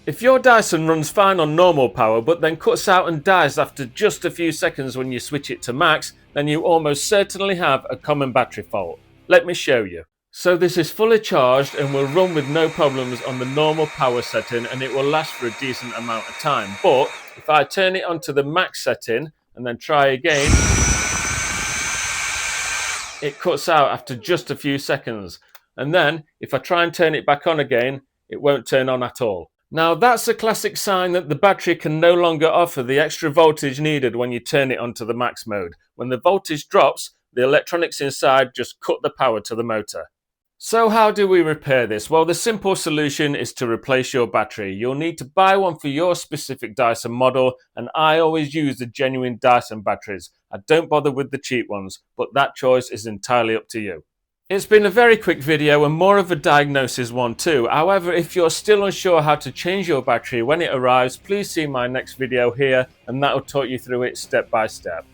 If your Dyson runs fine on normal power but then cuts out and dies after just a few seconds when you switch it to max, then you almost certainly have a common battery fault. Let me show you. So this is fully charged and will run with no problems on the normal power setting, and it will last for a decent amount of time. But if I turn it onto the max setting and then try again, it cuts out after just a few seconds. And then if I try and turn it back on again, it won't turn on at all. Now that's a classic sign that the battery can no longer offer the extra voltage needed when you turn it onto the max mode. When the voltage drops, the electronics inside just cut the power to the motor. So how do we repair this? Well, the simple solution is to replace your battery. You'll need to buy one for your specific Dyson model, and I always use the genuine Dyson batteries. I don't bother with the cheap ones, but that choice is entirely up to you. It's been a very quick video and more of a diagnosis one too. However, if you're still unsure how to change your battery when it arrives, please see my next video here and that will talk you through it step by step.